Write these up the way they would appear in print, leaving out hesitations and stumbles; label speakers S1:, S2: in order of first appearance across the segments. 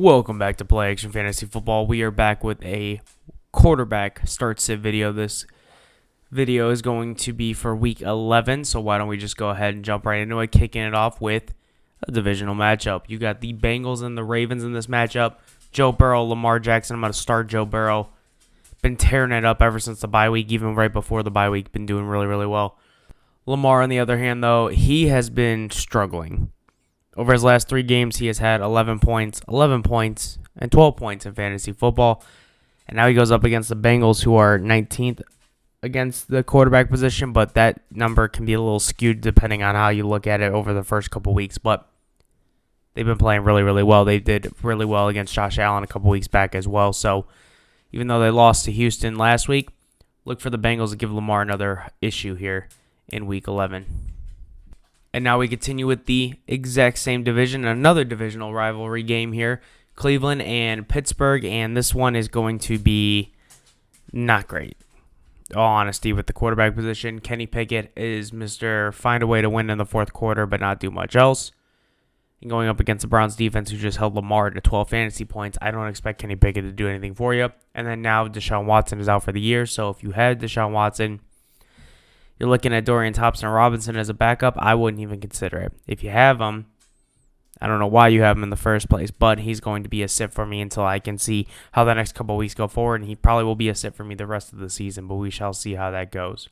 S1: Welcome back to Play Action Fantasy Football. We are back with a quarterback start-sit video. This video is going to be for Week 11, so why don't we just go ahead and jump right into it, kicking it off with a divisional matchup. You got the Bengals and the Ravens in this matchup. Joe Burrow, Lamar Jackson. I'm going to start Joe Burrow. Been tearing it up ever since the bye week, even right before the bye week. Been doing really, really well. Lamar, on the other hand, though, he has been struggling. Over his last 3 games, he has had 11 points, and 12 points in fantasy football. And now he goes up against the Bengals, who are 19th against the quarterback position, but that number can be a little skewed depending on how you look at it over the first couple weeks. But they've been playing really, really well. They did really well against Josh Allen a couple weeks back as well. So even though they lost to Houston last week, look for the Bengals to give Lamar another issue here in Week 11. And now we continue with the exact same division, another divisional rivalry game here, Cleveland and Pittsburgh, and this one is going to be not great. All honesty, with the quarterback position, Kenny Pickett is Mr. Find a way to win in the fourth quarter but not do much else. And going up against the Browns defense, who just held Lamar to 12 fantasy points, I don't expect Kenny Pickett to do anything for you. And then now Deshaun Watson is out for the year, so if you had Deshaun Watson, you're looking at Dorian Thompson-Robinson as a backup. I wouldn't even consider it. If you have him, I don't know why you have him in the first place, but he's going to be a sit for me until I can see how the next couple weeks go forward, and he probably will be a sit for me the rest of the season, but we shall see how that goes.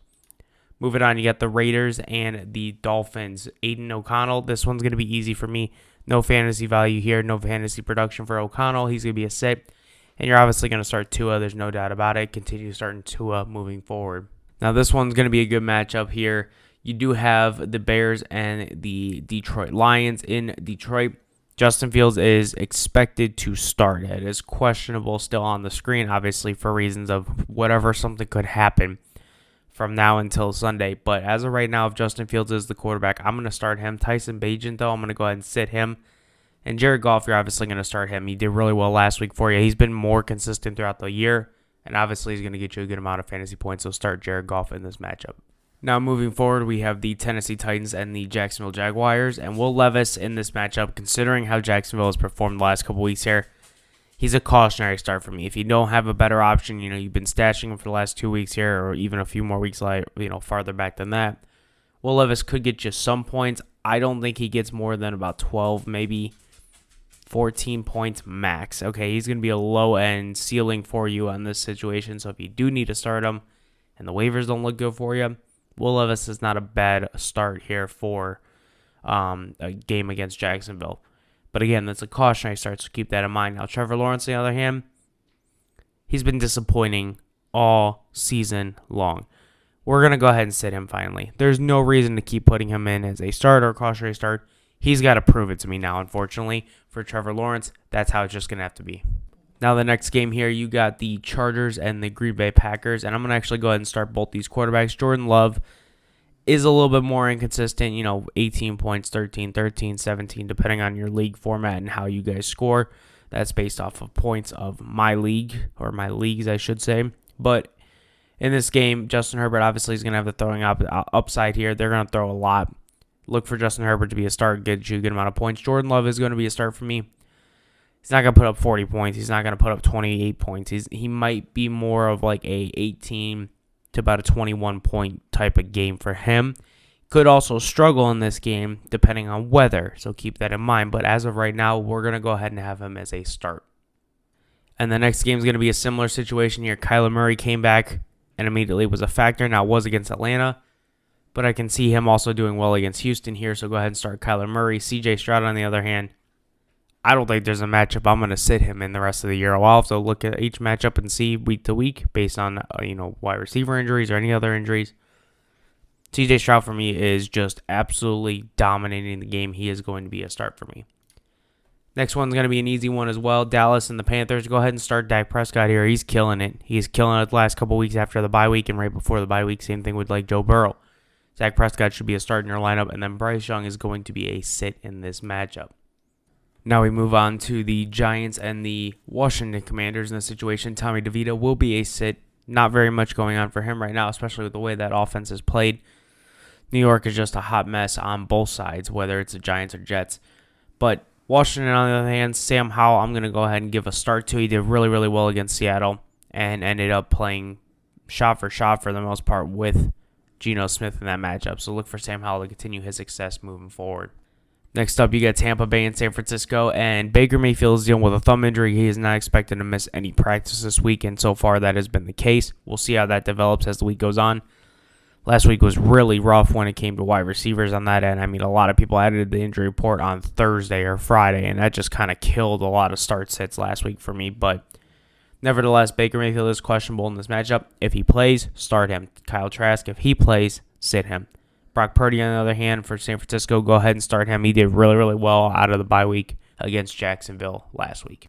S1: Moving on, you got the Raiders and the Dolphins. Aiden O'Connell, this one's going to be easy for me. No fantasy value here, no fantasy production for O'Connell. He's going to be a sit, and you're obviously going to start Tua. There's no doubt about it. Continue starting Tua moving forward. Now, this one's going to be a good matchup here. You do have the Bears and the Detroit Lions in Detroit. Justin Fields is expected to start. It is questionable still on the screen, obviously, for reasons of whatever, something could happen from now until Sunday. But as of right now, if Justin Fields is the quarterback, I'm going to start him. Tyson Bagent, though, I'm going to go ahead and sit him. And Jared Goff, you're obviously going to start him. He did really well last week for you. He's been more consistent throughout the year. And obviously, he's going to get you a good amount of fantasy points, so start Jared Goff in this matchup. Now, moving forward, we have the Tennessee Titans and the Jacksonville Jaguars. And Will Levis in this matchup, considering how Jacksonville has performed the last couple weeks here, he's a cautionary start for me. If you don't have a better option, you've been stashing him for the last 2 weeks here, or even a few more weeks farther back than that, Will Levis could get you some points. I don't think he gets more than about 12, maybe 14 points max. Okay, he's going to be a low-end ceiling for you on this situation. So if you do need to start him and the waivers don't look good for you, Will Levis is not a bad start here for a game against Jacksonville. But again, that's a cautionary start, so keep that in mind. Now, Trevor Lawrence, on the other hand, he's been disappointing all season long. We're going to go ahead and sit him finally. There's no reason to keep putting him in as a start or a cautionary start. He's got to prove it to me now, unfortunately. For Trevor Lawrence, that's how it's just going to have to be. Now, the next game here, you got the Chargers and the Green Bay Packers, and I'm going to actually go ahead and start both these quarterbacks. Jordan Love is a little bit more inconsistent, 18 points, 13, 17, depending on your league format and how you guys score. That's based off of points of my league, or my leagues, I should say. But in this game, Justin Herbert obviously is going to have the throwing upside here. They're going to throw a lot. Look for Justin Herbert to be a start, get you a good amount of points. Jordan Love is going to be a start for me. He's not going to put up 40 points. He's not going to put up 28 points. He might be more of like a 18 to about a 21-point type of game for him. Could also struggle in this game depending on weather, so keep that in mind. But as of right now, we're going to go ahead and have him as a start. And the next game is going to be a similar situation here. Kyler Murray came back and immediately was a factor. Now, it was against Atlanta. But I can see him also doing well against Houston here, so go ahead and start Kyler Murray. C.J. Stroud, on the other hand, I don't think there's a matchup I'm going to sit him in the rest of the year. I'll have to look at each matchup and see week to week based on wide receiver injuries or any other injuries. C.J. Stroud for me is just absolutely dominating the game. He is going to be a start for me. Next one's going to be an easy one as well. Dallas and the Panthers. Go ahead and start Dak Prescott here. He's killing it. He's killing it the last couple weeks after the bye week and right before the bye week. Same thing with Joe Burrow. Dak Prescott should be a start in your lineup, and then Bryce Young is going to be a sit in this matchup. Now we move on to the Giants and the Washington Commanders in this situation. Tommy DeVito will be a sit. Not very much going on for him right now, especially with the way that offense is played. New York is just a hot mess on both sides, whether it's the Giants or Jets. But Washington, on the other hand, Sam Howell, I'm going to go ahead and give a start to. He did really, really well against Seattle and ended up playing shot for the most part with Geno Smith in that matchup. So look for Sam Howell to continue his success moving forward. Next up, you got Tampa Bay and San Francisco, and Baker Mayfield is dealing with a thumb injury. He is not expected to miss any practice this week, and so far that has been the case. We'll see how that develops as the week goes on. Last week was really rough when it came to wide receivers on that end. I mean, a lot of people added the injury report on Thursday or Friday, and that just kind of killed a lot of start sits last week for me. But nevertheless, Baker Mayfield is questionable in this matchup. If he plays, start him. Kyle Trask, if he plays, sit him. Brock Purdy, on the other hand, for San Francisco, go ahead and start him. He did really, really well out of the bye week against Jacksonville last week.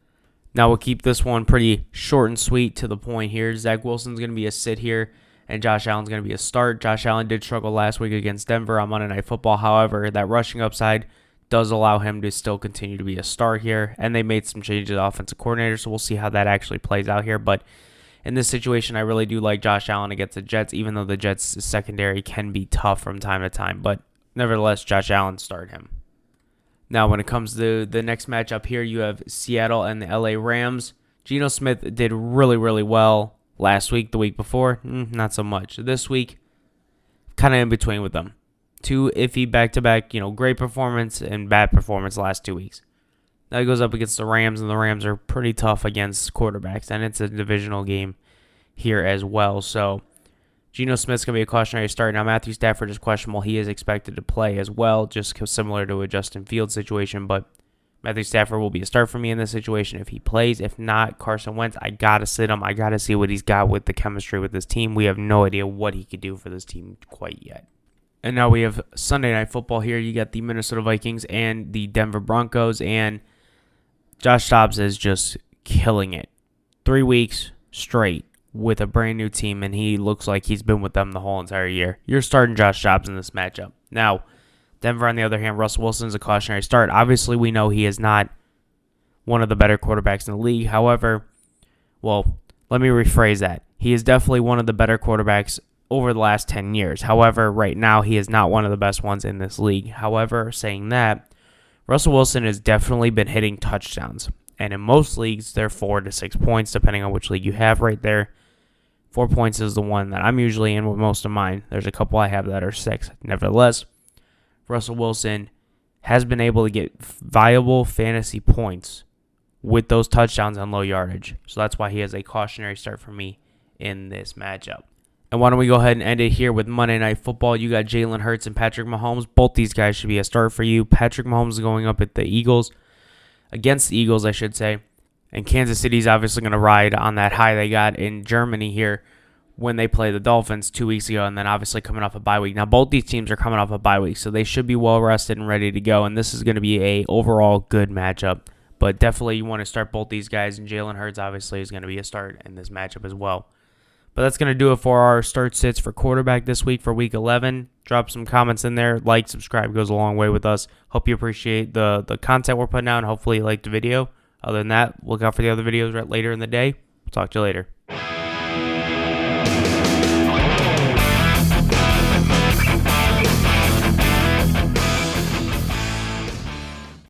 S1: Now we'll keep this one pretty short and sweet to the point here. Zach Wilson's going to be a sit here, and Josh Allen's going to be a start. Josh Allen did struggle last week against Denver on Monday Night Football. However, that rushing upside does allow him to still continue to be a start here, and they made some changes to the offensive coordinator, so we'll see how that actually plays out here. But in this situation, I really do like Josh Allen against the Jets, even though the Jets' secondary can be tough from time to time. But nevertheless, Josh Allen, start him. Now, when it comes to the next matchup here, you have Seattle and the LA Rams. Geno Smith did really, really well last week. The week before, not so much. This week, kind of in between with them. Two iffy back-to-back, great performance and bad performance the last 2 weeks. Now he goes up against the Rams, and the Rams are pretty tough against quarterbacks, and it's a divisional game here as well. So Geno Smith's going to be a cautionary start. Now Matthew Stafford is questionable. He is expected to play as well, just similar to a Justin Fields situation, but Matthew Stafford will be a start for me in this situation if he plays. If not, Carson Wentz, I got to sit him. I got to see what he's got with the chemistry with this team. We have no idea what he could do for this team quite yet. And now we have Sunday Night Football here. You got the Minnesota Vikings and the Denver Broncos, and Josh Dobbs is just killing it. 3 weeks straight with a brand new team, and he looks like he's been with them the whole entire year. You're starting Josh Dobbs in this matchup. Now, Denver, on the other hand, Russell Wilson's a cautionary start. Obviously, we know he is not one of the better quarterbacks in the league. However, let me rephrase that. He is definitely one of the better quarterbacks over the last 10 years. However, right now, he is not one of the best ones in this league. However, saying that, Russell Wilson has definitely been hitting touchdowns. And in most leagues, they're 4 to 6 points, depending on which league you have right there. 4 points is the one that I'm usually in with most of mine. There's a couple I have that are 6. Nevertheless, Russell Wilson has been able to get viable fantasy points with those touchdowns on low yardage. So that's why he has a cautionary start for me in this matchup. And why don't we go ahead and end it here with Monday Night Football. You got Jalen Hurts and Patrick Mahomes. Both these guys should be a start for you. Patrick Mahomes is going up at the Eagles, against the Eagles, I should say. And Kansas City's obviously going to ride on that high they got in Germany here when they play the Dolphins 2 weeks ago, and then obviously coming off a bye week. Now, both these teams are coming off a bye week, so they should be well-rested and ready to go, and this is going to be a overall good matchup. But definitely you want to start both these guys, and Jalen Hurts obviously is going to be a start in this matchup as well. But that's going to do it for our start sits for quarterback this week for Week 11. Drop some comments in there. Like, subscribe goes a long way with us. Hope you appreciate the content we're putting out, and hopefully you liked the video. Other than that, look out for the other videos later in the day. We'll talk to you later.